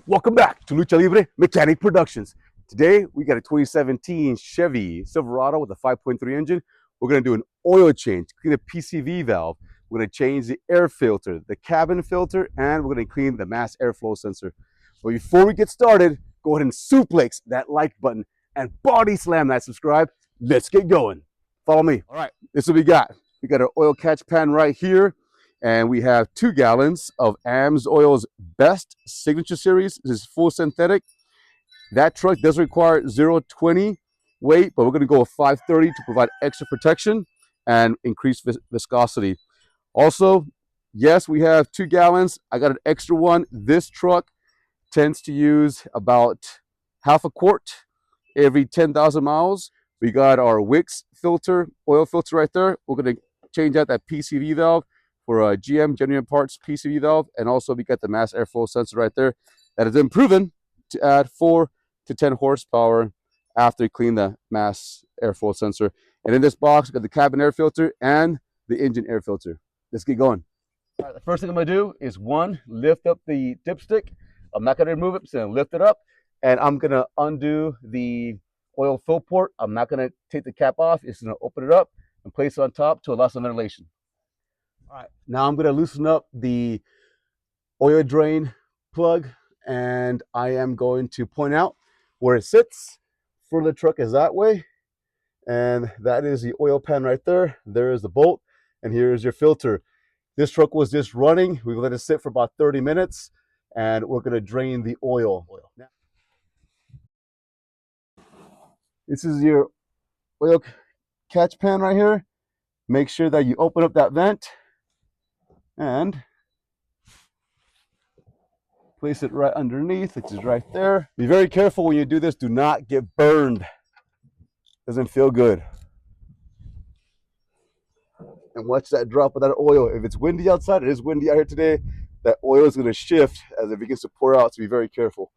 Welcome back to Lucha Libre Mechanic Productions. Today we got a 2017 Chevy Silverado with a 5.3 engine. We're going to do an oil change, clean the PCV valve. We're going to change the air filter, the cabin filter, and we're going to clean the mass airflow sensor. But before we get started, go ahead and suplex that like button and body slam that subscribe. Let's get going. Follow me. All right, this is what we got. We got our oil catch pan right here. And we have 2 gallons of AMSOIL's Best Signature Series. This is full synthetic. That truck does require 0.20 weight, but we're going to go with 5.30 to provide extra protection and increase viscosity. Also, yes, we have 2 gallons. I got an extra one. This truck tends to use about half a quart every 10,000 miles. We got our Wix filter, oil filter right there. We're going to change out that PCV valve for a GM genuine parts PCV valve, and also we got the mass airflow sensor right there that has been proven to add 4 to 10 horsepower after you clean the mass airflow sensor. And in this box, we got the cabin air filter and the engine air filter. Let's get going. All right, the first thing I'm gonna do is lift up the dipstick. I'm not gonna remove it, I'm just gonna lift it up, and I'm gonna undo the oil fill port. I'm not gonna take the cap off, it's gonna open it up and place it on top to allow some ventilation. All right, now I'm going to loosen up the oil drain plug, and I am going to point out where it sits. For the truck is that way, and that is the oil pan right there. There is the bolt, and here is your filter. This truck was just running. We let it sit for about 30 minutes, and we're going to drain the oil. This is your oil catch pan right here. Make sure that you open up that vent and place it right underneath, which is right there. Be very careful when you do this. Do not get burned. Doesn't feel good. And watch that drop of that oil. If it's windy outside, it is windy out here today, that oil is going to shift as it begins to pour out, so be very careful.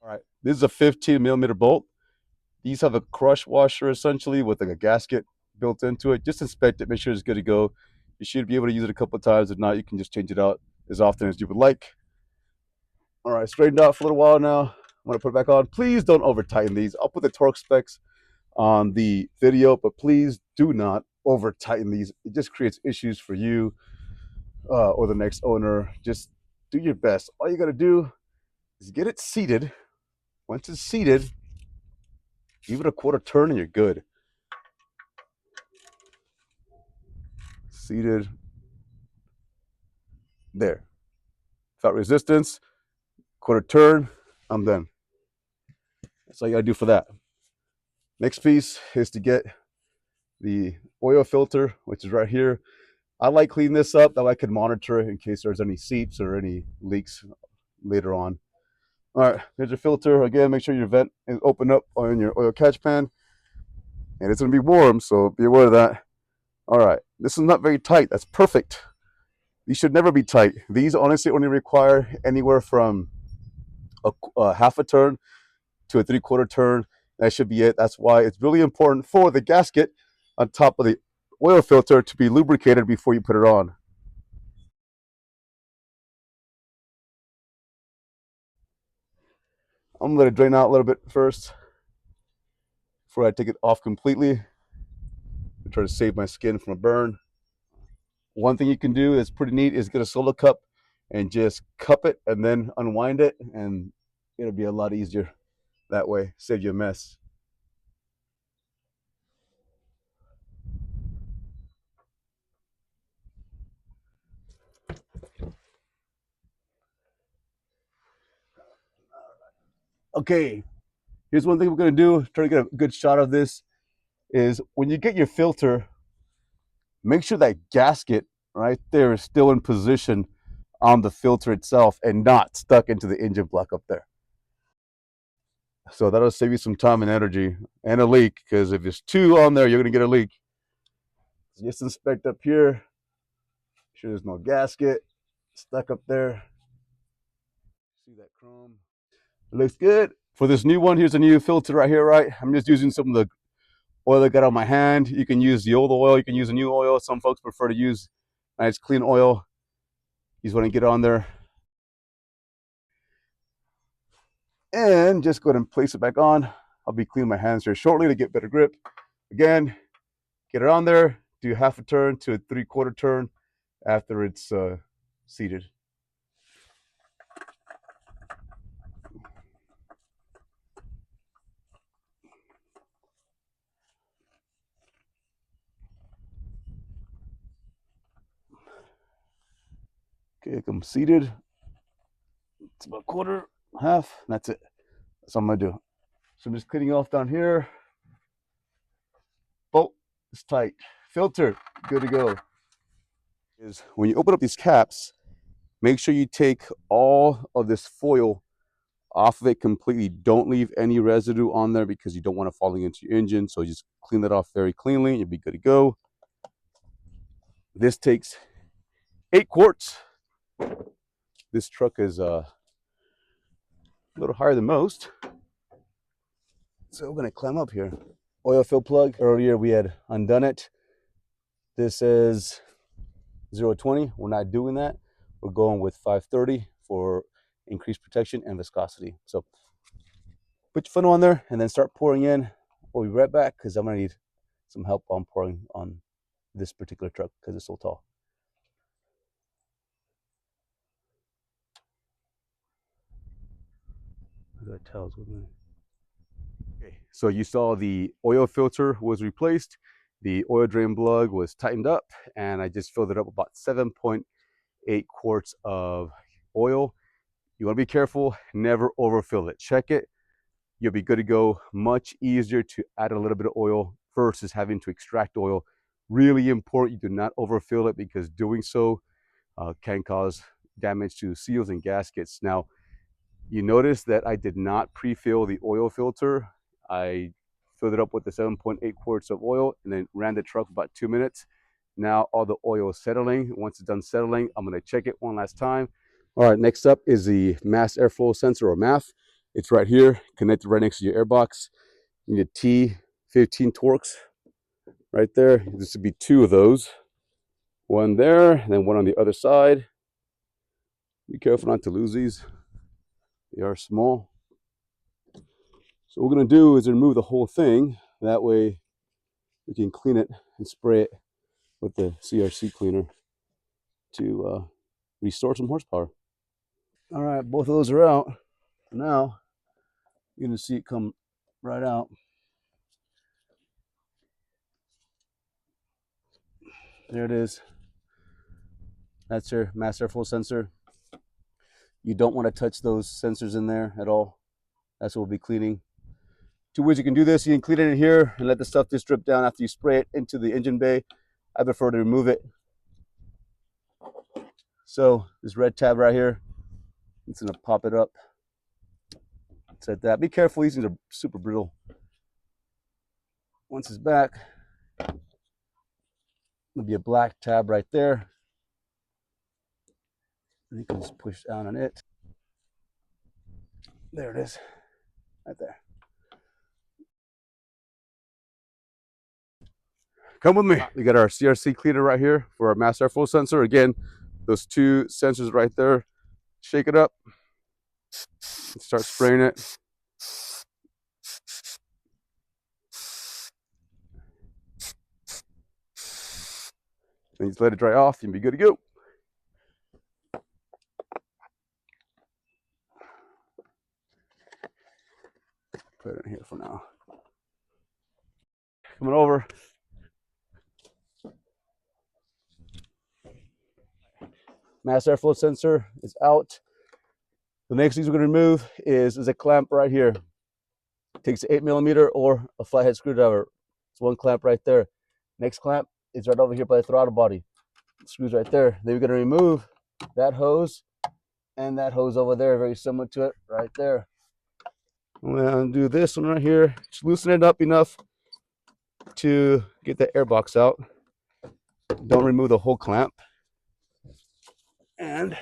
All right, this is a 15 millimeter bolt. These have a crush washer essentially with like a gasket built into it. Just inspect it, make sure it's good to go. You should be able to use it a couple of times. If not, you can just change it out as often as you would like. All right, straightened out for a little while now. I'm gonna put it back on. Please don't over tighten these. I'll put the torque specs on the video, but please do not over tighten these. It just creates issues for you or the next owner. Just do your best. All you gotta do is get it seated. Once it's seated, give it a quarter turn and you're good. Seated. There. Without resistance, quarter turn, I'm done. That's all you gotta do for that. Next piece is to get the oil filter, which is right here. I like cleaning this up, that way I can monitor it in case there's any seeps or any leaks later on. All right, here's your filter. Again, make sure your vent is open up on your oil catch pan. And it's gonna be warm, so be aware of that. All right, this is not very tight. That's perfect. These should never be tight. These honestly only require anywhere from a half a turn to a 3/4 turn. That should be it. That's why it's really important for the gasket on top of the oil filter to be lubricated before you put it on. I'm gonna let it drain out a little bit first before I take it off completely. I try to save my skin from a burn. One thing you can do that's pretty neat is get a solo cup and just cup it and then unwind it, and it'll be a lot easier that way. Save you a mess. Okay, here's one thing we're gonna do, try to get a good shot of this, is when you get your filter, make sure that gasket right there is still in position on the filter itself and not stuck into the engine block up there. So that'll save you some time and energy and a leak, because if there's 2 on there, you're gonna get a leak. So just inspect up here, make sure there's no gasket stuck up there. See that chrome? It looks good. For this new one, here's a new filter right here, right? I'm just using some of the oil I got on my hand. You can use the old oil, you can use a new oil. Some folks prefer to use nice clean oil. You just want to get on there and just go ahead and place it back on. I'll be cleaning my hands here shortly to get better grip. Again, get it on there, do half a turn to a 3/4 turn after it's seated. Okay, I'm seated. It's about 1/4, half, and that's it. That's all I'm gonna do. So I'm just cleaning off down here. Bolt is tight. Filter, good to go. Is when you open up these caps, make sure you take all of this foil off of it completely. Don't leave any residue on there because you don't want it falling into your engine. So just clean that off very cleanly. You'll be good to go. This takes 8 quarts. This truck is a little higher than most. So we're gonna climb up here. Oil fill plug. Earlier we had undone it. This is 020. We're not doing that. We're going with 530 for increased protection and viscosity. So put your funnel on there and then start pouring in. We'll be right back because I'm gonna need some help on pouring on this particular truck because it's so tall. That tells with me. Okay, so you saw the oil filter was replaced, the oil drain plug was tightened up, and I just filled it up about 7.8 quarts of oil. You want to be careful, never overfill it. Check it. You'll be good to go. Much easier to add a little bit of oil versus having to extract oil. Really important you do not overfill it because doing so can cause damage to seals and gaskets. Now, you notice that I did not pre-fill the oil filter. I filled it up with the 7.8 quarts of oil and then ran the truck for about 2 minutes. Now all the oil is settling. Once it's done settling, I'm gonna check it one last time. All right, next up is the mass airflow sensor or MAF. It's right here, connected right next to your airbox. You need a T15 Torx right there. This would be 2 of those. One there, and then one on the other side. Be careful not to lose these. They are small. So what we're going to do is remove the whole thing. That way we can clean it and spray it with the CRC cleaner to restore some horsepower. All right, both of those are out. Now you're going to see it come right out. There it is. That's your mass airflow sensor. You don't want to touch those sensors in there at all. That's what we'll be cleaning. 2 ways you can do this. You can clean it in here and let the stuff just drip down after you spray it into the engine bay. I prefer to remove it. So this red tab right here, it's gonna pop it up. Set that. Be careful, these things are super brittle. Once it's back, there'll be a black tab right there. And you can just push down on it. There it is, right there. Come with me. We got our CRC cleaner right here for our mass airflow sensor. Again, those 2 sensors right there. Shake it up. Start spraying it. And just let it dry off and be good to go. Put it in here for now. Coming over. Mass airflow sensor is out. The next thing we're going to remove is a clamp right here. It takes an 8mm or a flathead screwdriver. It's 1 clamp right there. Next clamp is right over here by the throttle body. Screws right there. Then we're going to remove that hose and that hose over there, very similar to it right there. I'm going to undo this one right here. Just loosen it up enough to get the airbox out. Don't remove the whole clamp. And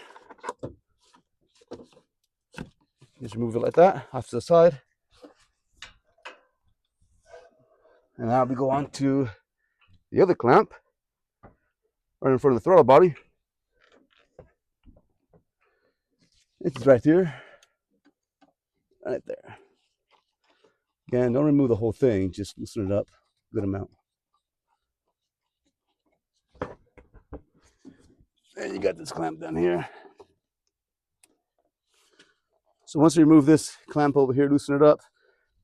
Just remove it like that, off to the side. And now we go on to the other clamp, right in front of the throttle body. It's right here, right there. Again, don't remove the whole thing, just loosen it up a good amount. And you got this clamp down here. So once you remove this clamp over here, loosen it up,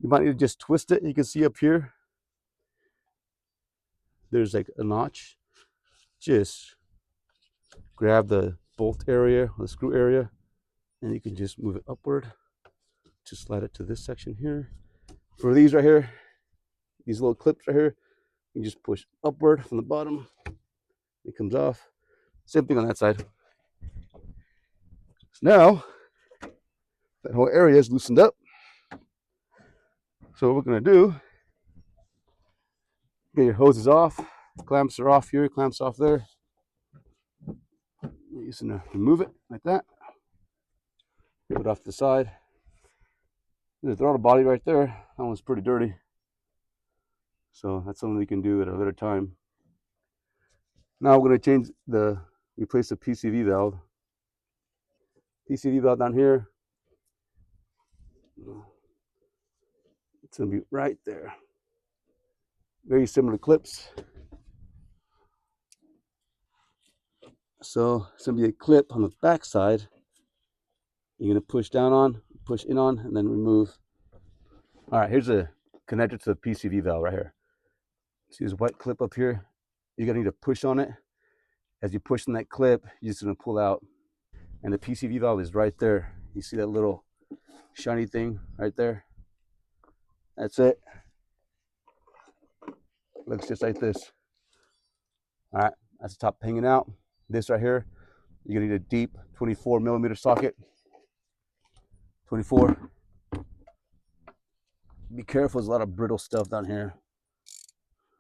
you might need to just twist it. You can see up here, there's like a notch. Just grab the bolt area, or the screw area, and you can just move it upward. Just slide it to this section here. For these right here, these little clips right here, you just push upward from the bottom. It comes off. Same thing on that side. So now, that whole area is loosened up. So what we're gonna do, get your hoses off. Clamps are off here, clamps off there. You're just gonna remove it like that. Rip it off to the side. There's a throttle body right there. That one's pretty dirty. So that's something you can do at a later time. Now we're going to replace the PCV valve. PCV valve down here. It's going to be right there. Very similar clips. So it's going to be a clip on the back side. You're going to push down on, push in on, and then remove. All right, here's a connector to the PCV valve right here. See this white clip up here? You're going to need to push on it. As you push on that clip, you're just going to pull out. And the PCV valve is right there. You see that little shiny thing right there? That's it. Looks just like this. All right, that's the top hanging out. This right here, you're gonna need a deep 24 millimeter socket. 24. Be careful, there's a lot of brittle stuff down here.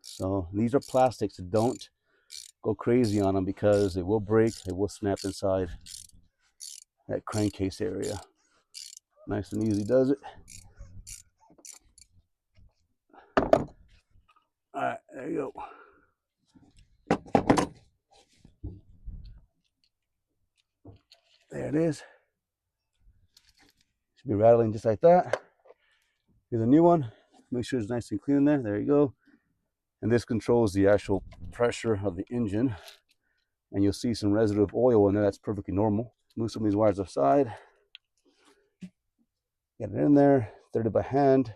So these are plastics, so don't go crazy on them because it will break, it will snap inside that crankcase area. Nice and easy does it. All right, there you go. There it is. Should be rattling just like that. Here's a new one. Make sure it's nice and clean in there. There you go. And this controls the actual pressure of the engine. And you'll see some residue of oil in there. That's perfectly normal. Move some of these wires aside. Get it in there. Thread it by hand.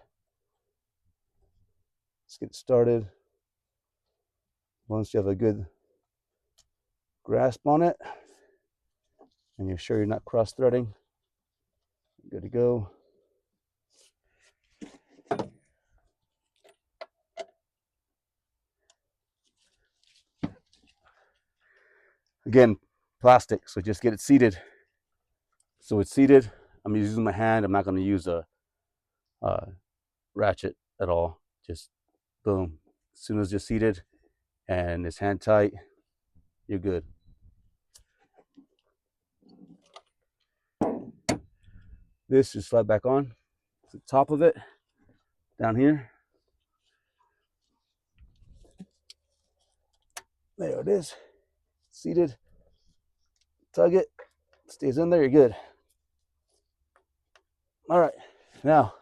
Let's get it started. Once you have a good grasp on it, and you're sure you're not cross-threading, good to go. Again, plastic, so just get it seated. So it's seated. I'm using my hand. I'm not going to use a ratchet at all. Just boom. As soon as you're seated and it's hand tight, you're good. This just slide back on to the top of it, down here. There it is. Seated. Tug it. Stays in there, you're good. All right, now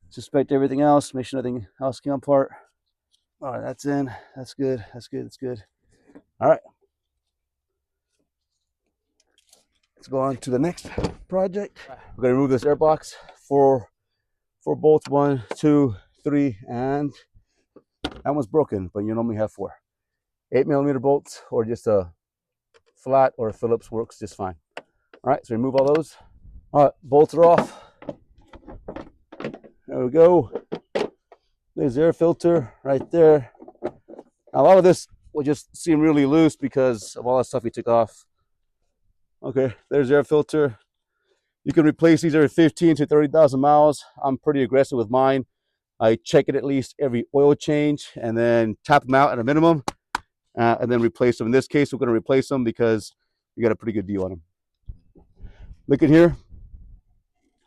suspect everything else, make sure nothing else came apart. All right, that's in. That's good. That's good. That's good. All right. Let's go on to the next project. We're going to remove this air box. Four bolts, 1, 2, 3, and that one's broken, but you normally have 4. 8 millimeter bolts, or just a flat or a Phillips works just fine. All right, so remove all those. All right, bolts are off. There we go. There's the air filter right there. Now, a lot of this will just seem really loose because of all that stuff we took off. Okay, there's the air filter. You can replace these every 15 to 30,000 miles. I'm pretty aggressive with mine. I check it at least every oil change and then tap them out at a minimum and then replace them. In this case, we're going to replace them because we got a pretty good deal on them. Look at here.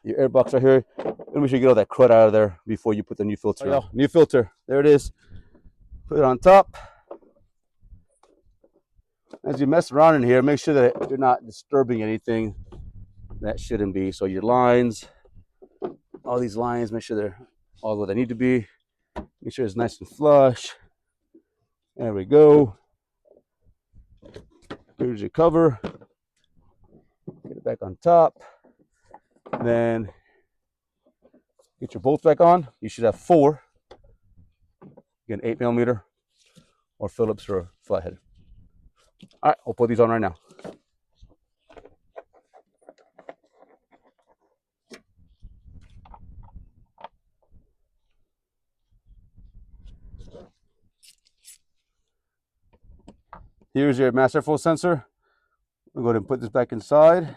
your air box right here. And make sure you get all that crud out of there before you put the new filter on. New filter, there it is. Put it on top. As you mess around in here, make sure that you're not disturbing anything that shouldn't be. So your lines, all these lines, make sure they're all where they need to be. Make sure it's nice and flush. There we go. Here's your cover. Get it back on top. Then get your bolts back on. You should have 4. Get an 8mm or Phillips or a flathead. All right, I'll put these on right now. Here's your master flow sensor. We'll go ahead and put this back inside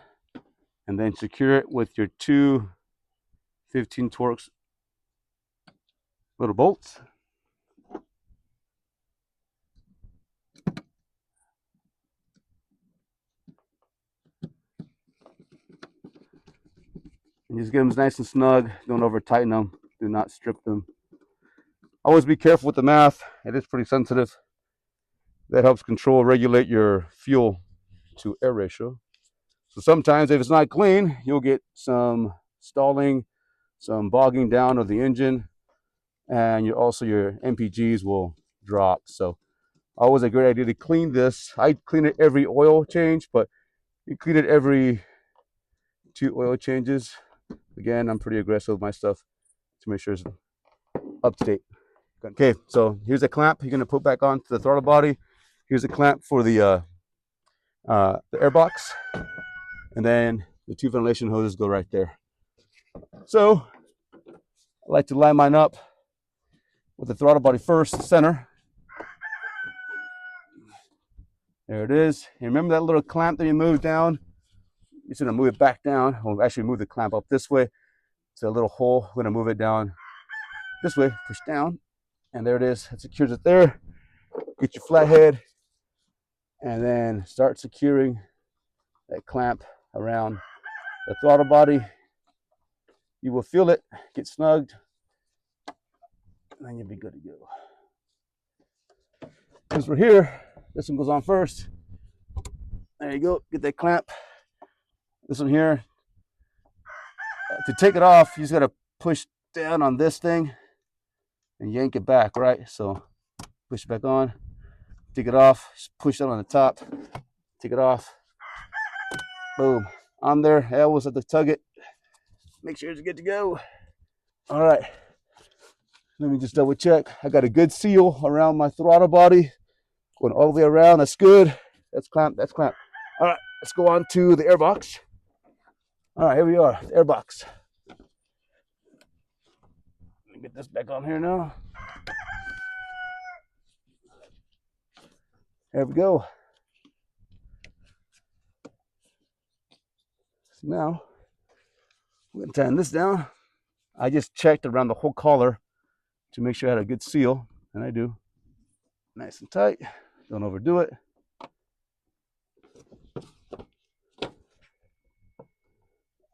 and then secure it with your 2 15 Torx little bolts. And just get them nice and snug. Don't over tighten them. Do not strip them. Always be careful with the MAF. It is pretty sensitive. That helps control, regulate your fuel to air ratio. So sometimes if it's not clean, you'll get some stalling, some bogging down of the engine, and also your MPGs will drop. So always a great idea to clean this. I clean it every oil change, but you clean it every 2 oil changes. Again, I'm pretty aggressive with my stuff to make sure it's up to date. Okay, so here's a clamp you're gonna put back onto the throttle body. Here's a clamp for the air box, and then the 2 ventilation hoses go right there. So I like to line mine up with the throttle body first, center. There it is. And remember that little clamp that you move down? You're just gonna move it back down. We'll actually move the clamp up this way. It's a little hole. We're gonna move it down this way, push down, and there it is. It secures it there. Get your flathead, and then start securing that clamp around the throttle body. You will feel it get snugged, and then you'll be good to go. Since we're here, this one goes on first. There you go. Get that clamp. This one here. To take it off, you just gotta push down on this thing and yank it back, right? So push it back on, take it off, just push it on the top, take it off. Boom. On there. I always have to tug it. Make sure it's good to go. All right. Let me just double check. I got a good seal around my throttle body. Going all the way around. That's good. That's clamp. That's clamp. All right. Let's go on to the air box. All right. Here we are. The air box. Let me get this back on here now. There we go. So now we're going to tighten this down. I just checked around the whole collar to make sure I had a good seal, and I do. Nice and tight. Don't overdo it.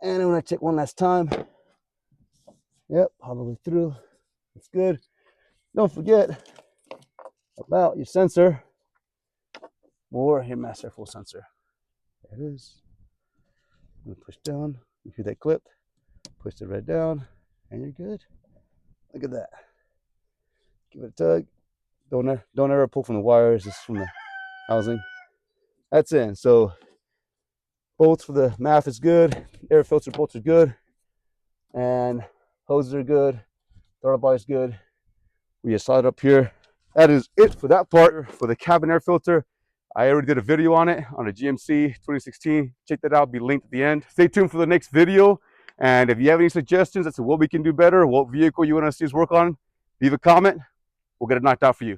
And I'm going to check one last time. Yep, all the way through. That's good. Don't forget about your sensor or your master full sensor. There it is. I'm gonna push down. You hear that clip? Push it right down, and you're good. Look at that. Give it a tug. Don't ever pull from the wires, just from the housing. That's in. So bolts for the MAF is good. Air filter bolts are good, and hoses are good. Throttle body is good. We just slide up here. That is it for that part. For the cabin air filter, I already did a video on it on a GMC 2016. Check that out. It'll be linked at the end. Stay tuned for the next video. And if you have any suggestions as to what we can do better, what vehicle you want to see us work on, leave a comment. We'll get it knocked out for you.